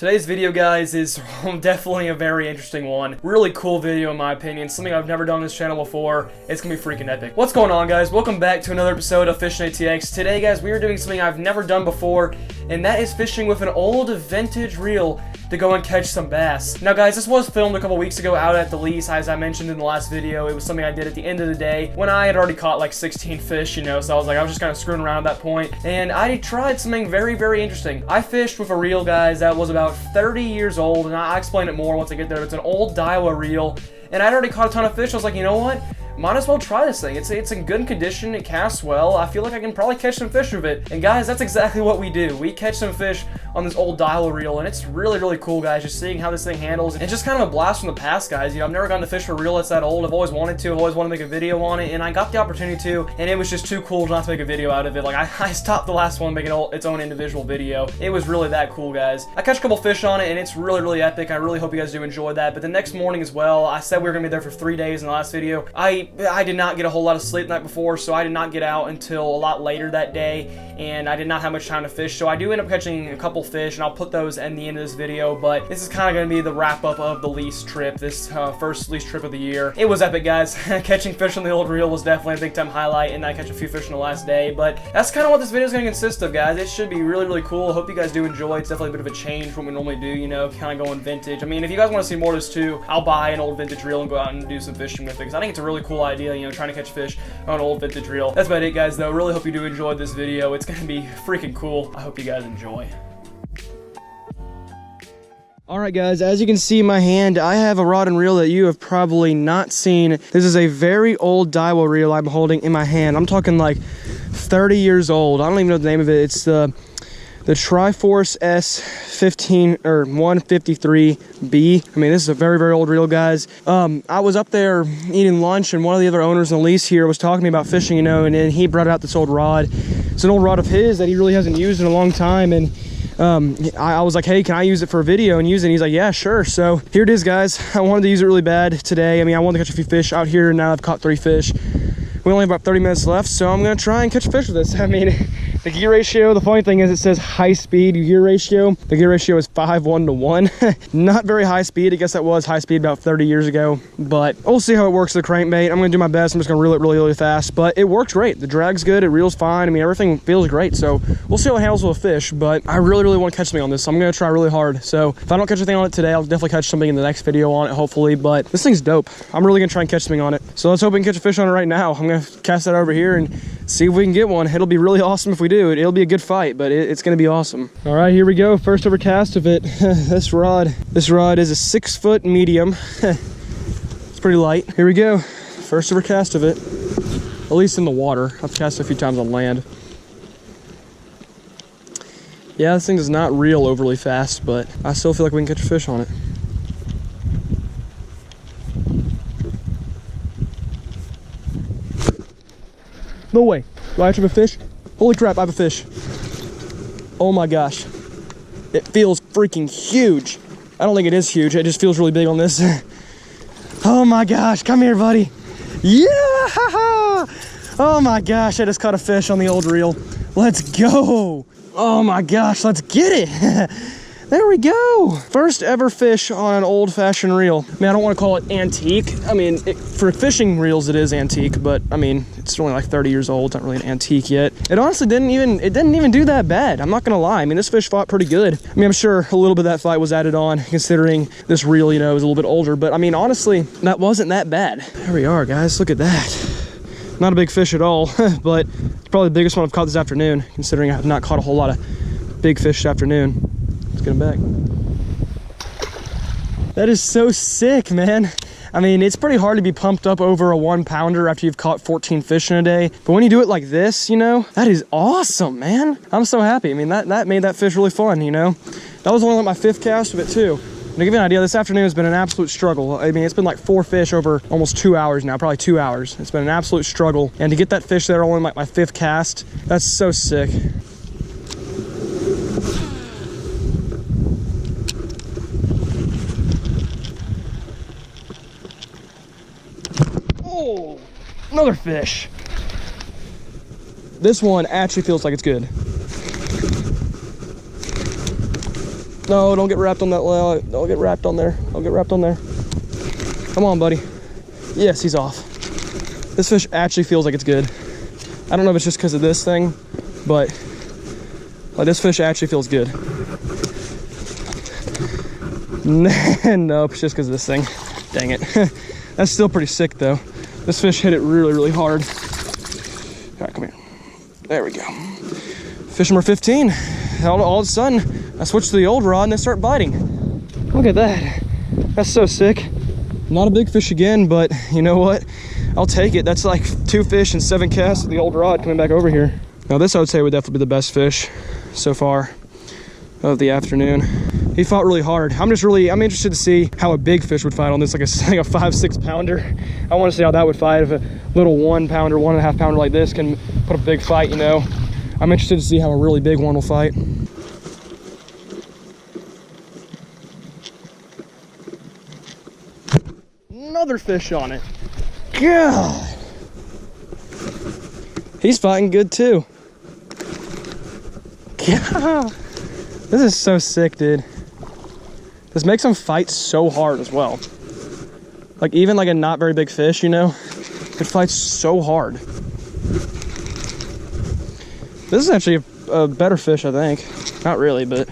Today's video, guys, is definitely a very interesting one. Really cool video in my opinion, something I've never done on this channel before. It's gonna be freaking epic. What's going on, guys? Welcome back to another episode of Fishing ATX. Today, guys, we are doing something I've never done before, and that is fishing with an old vintage reel to go and catch some bass. Now, guys, this was filmed a couple weeks ago out at the lease, as I mentioned in the last video. It was something I did at the end of the day when I had already caught like 16 fish, you know, so I was just kind of screwing around at that point, and I tried something very, very interesting. I fished with a reel, guys, that was about 30 years old, and I'll explain it more once I get there. It's an old Daiwa reel, and I'd already caught a ton of fish. I was like, you know what? Might as well try this thing. It's in good condition, it casts well. I feel like I can probably catch some fish with it. And guys, that's exactly what we do. We catch some fish on this old Daiwa reel, and it's really, really cool, guys, just seeing how this thing handles. And just kind of a blast from the past, guys. You know, I've never gotten to fish for a reel that's that old. I've always wanted to. I've always wanted to make a video on it, and I got the opportunity to, and it was just too cool not to make a video out of it. Like, I stopped the last one making its own individual video. It was really that cool, guys. I catch a couple fish on it, and it's really, really epic. I really hope you guys do enjoy that. But the next morning as well, I said we were going to be there for 3 days in the last video. I did not get a whole lot of sleep the night before, so I did not get out until a lot later that day, and I did not have much time to fish, so I do end up catching a couple fish, and I'll put those in the end of this video. But this is kind of going to be the wrap up of the lease trip, this first lease trip of the year. It was epic, guys. Catching fish on the old reel was definitely a big time highlight, and I catch a few fish in the last day. But that's kind of what this video is going to consist of, guys. It should be really, really cool. I hope you guys do enjoy. It's definitely a bit of a change from what we normally do, you know, kind of going vintage. I mean, if you guys want to see more of this too, I'll buy an old vintage reel and go out and do some fishing with it, because I think it's a really cool idea, you know, trying to catch fish on an old vintage reel. That's about it, guys, though. Really hope you do enjoy this video. It's going to be freaking cool. I hope you guys enjoy. Alright, guys, as you can see in my hand, I have a rod and reel that you have probably not seen. This is a very old Daiwa reel I'm holding in my hand. I'm talking like 30 years old. I don't even know the name of it. It's the Triforce S15 or 153B. I mean, this is a very, very old reel, guys. I was up there eating lunch, and one of the other owners on the lease here was talking to me about fishing, you know, and then he brought out this old rod. It's an old rod of his that he really hasn't used in a long time, and I was like, hey, can I use it for a video and use it? And he's like, yeah, sure. So here it is, guys. I wanted to use it really bad today. I mean, I wanted to catch a few fish out here, and now I've caught 3 fish. We only have about 30 minutes left, so I'm gonna try and catch fish with this. I mean, the gear ratio, the funny thing is it says high speed gear ratio. The gear ratio is 5:1 to 1. Not very high speed. I guess that was high speed about 30 years ago, but we'll see how it works with the crankbait. I'm gonna do my best. I'm just gonna reel it really, really fast, but it works great. The drag's good. It reels fine. I mean, everything feels great, so we'll see how it handles with a fish, but I really, really want to catch something on this, so I'm gonna try really hard. So if I don't catch anything on it today, I'll definitely catch something in the next video on it, hopefully, but this thing's dope. I'm really gonna try and catch something on it. So let's hope we can catch a fish on it right now. I'm gonna cast that over here and see if we can get one. It'll be really awesome if we do. It'll be a good fight, but it's gonna be awesome. All right, here we go. First ever cast of it. This rod is a 6-foot medium. It's pretty light. Here we go. First ever cast of it, at least in the water. I've cast a few times on land. Yeah, this thing does not reel overly fast, but I still feel like we can catch a fish on it. No way. Do I actually have a fish? Holy crap, I have a fish. Oh my gosh. It feels freaking huge. I don't think it is huge. It just feels really big on this. Oh my gosh. Come here, buddy. Yeah! Oh my gosh. I just caught a fish on the old reel. Let's go. Oh my gosh. Let's get it. There we go. First ever fish on an old-fashioned reel. I mean, I don't want to call it antique. I mean, for fishing reels, it is antique, but I mean, it's only like 30 years old. It's not really an antique yet. It honestly didn't even do that bad. I'm not gonna lie. I mean, this fish fought pretty good. I mean, I'm sure a little bit of that fight was added on, considering this reel, you know, is a little bit older. But I mean, honestly, that wasn't that bad. There we are, guys. Look at that. Not a big fish at all, but it's probably the biggest one I've caught this afternoon, considering I have not caught a whole lot of big fish this afternoon. Let's get him back. That is so sick, man. I mean, it's pretty hard to be pumped up over a 1-pounder after you've caught 14 fish in a day. But when you do it like this, you know, that is awesome, man. I'm so happy. I mean, that made that fish really fun, you know. That was only like my 5th cast of it too. To give you an idea, this afternoon has been an absolute struggle. I mean, it's been like 4 fish over almost 2 hours now, probably 2 hours. It's been an absolute struggle. And to get that fish there only like my 5th cast, that's so sick. Oh, another fish. This one actually feels like it's good. No, don't get wrapped on that. Don't get wrapped on there. Don't get wrapped on there. Come on, buddy. Yes, he's off. This fish actually feels like it's good. I don't know if it's just because of this thing, but like, this fish actually feels good. Nope, it's just because of this thing. Dang it. That's still pretty sick though. This fish hit it really, really hard. All right, come here. There we go. Fish number 15. All of a sudden, I switched to the old rod and they start biting. Look at that. That's so sick. Not a big fish again, but you know what? I'll take it. That's like 2 fish and 7 casts of the old rod coming back over here. Now this I would say would definitely be the best fish so far of the afternoon. He fought really hard. I'm interested to see how a big fish would fight on this, like a 5-6 pounder. I want to see how that would fight if a little 1 pounder, 1.5 pounder like this can put a big fight, you know. I'm interested to see how a really big one will fight. Another fish on it. God. He's fighting good too. God. This is so sick, dude. This makes him fight so hard as well. Like even like a not very big fish, you know, it fights so hard. This is actually a better fish, I think. Not really, but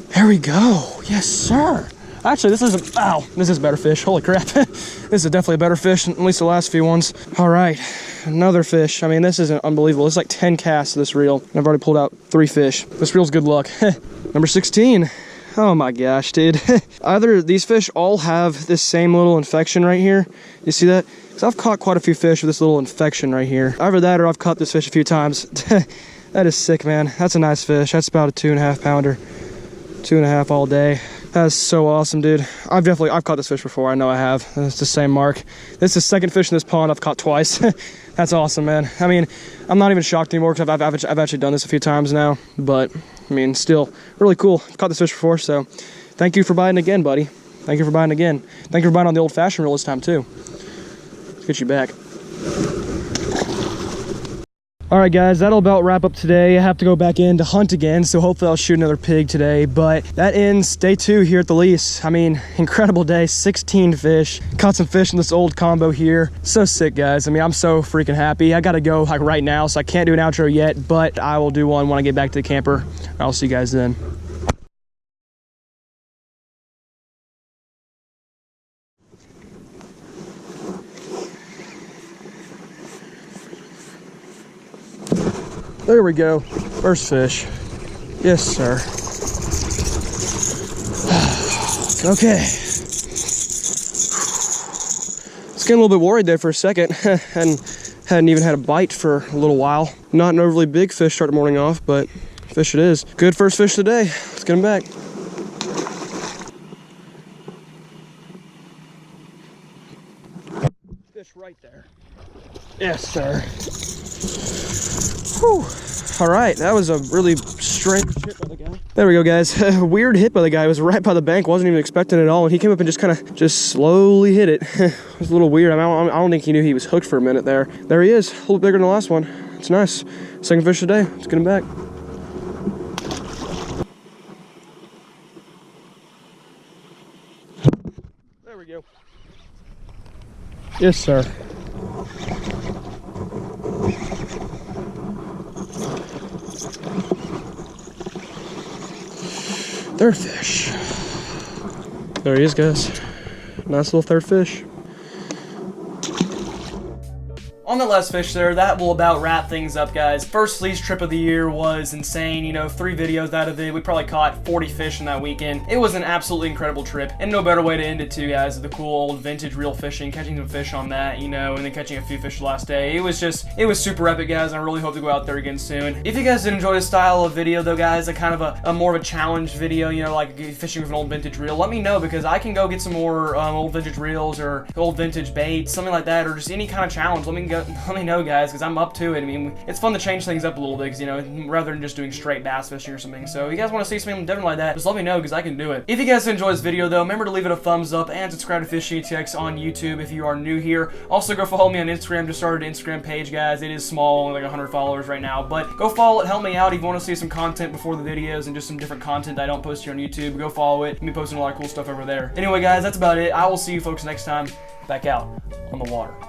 there we go. Yes, sir. Actually, this is a better fish. Holy crap. This is definitely a better fish than at least the last few ones. All right, another fish. I mean, this isn't unbelievable. It's like 10 casts of this reel. And I've already pulled out 3 fish. This reel's good luck. Number 16. Oh my gosh, dude. Either these fish all have this same little infection right here. You see that? Because I've caught quite a few fish with this little infection right here. Either that or I've caught this fish a few times. That is sick, man. That's a nice fish. That's about a 2.5 pounder. 2.5 all day. That's so awesome, dude. I've caught this fish before. I know I have. It's the same mark. This is the second fish in this pond I've caught twice. That's awesome, man. I mean, I'm not even shocked anymore because I've actually done this a few times now. But I mean, still really cool. I've caught this fish before, so thank you for biting again, buddy. Thank you for biting again. Thank you for biting on the old-fashioned reel this time too. Let's get you back. All right, guys, that'll about wrap up today. I have to go back in to hunt again, so hopefully I'll shoot another pig today. But that ends day 2 here at the lease. I mean, incredible day, 16 fish. Caught some fish in this old combo here. So sick, guys. I mean, I'm so freaking happy. I gotta go like right now, so I can't do an outro yet, but I will do one when I get back to the camper. I'll see you guys then. There we go, first fish. Yes, sir. Okay. Was getting a little bit worried there for a second. Hadn't even had a bite for a little while. Not an overly big fish start the morning off, but fish it is. Good first fish today. Let's get him back. Fish right there. Yes, sir. Whew. All right, that was a really strange hit by the guy. There we go, guys. Weird hit by the guy. It was right by the bank. Wasn't even expecting it at all. And he came up and just kind of slowly hit it. It was a little weird. I mean, I don't think he knew he was hooked for a minute there. There he is, a little bigger than the last one. It's nice. Second fish today. Let's get him back. There we go. Yes, sir. Third fish. There he is, guys. Nice little third fish. On the last fish there, that will about wrap things up, guys. First lease trip of the year was insane. You know, 3 videos out of it. We probably caught 40 fish in that weekend. It was an absolutely incredible trip, and no better way to end it too, guys. The cool old vintage reel fishing, catching some fish on that, you know, and then catching a few fish the last day. It was super epic, guys. I really hope to go out there again soon. If you guys did enjoy this style of video, though, guys, a kind of a more of a challenge video, you know, like fishing with an old vintage reel, let me know, because I can go get some more old vintage reels or old vintage baits, something like that, or just any kind of challenge. Let me let me know, guys, because I'm up to it. I mean, it's fun to change things up a little bit, because, you know, rather than just doing straight bass fishing or something. So if you guys want to see something different like that, just let me know, because I can do it. If you guys enjoyed this video, though, remember to leave it a thumbs up and subscribe to Fishing ATX on YouTube if you are new here. Also, go follow me on Instagram. Just started an Instagram page, guys. It is small, only like 100 followers right now, but go follow it. Help me out if you want to see some content before the videos and just some different content I don't post here on YouTube. Go follow it. I'm posting a lot of cool stuff over there. Anyway, guys, that's about it. I will see you folks next time back out on the water.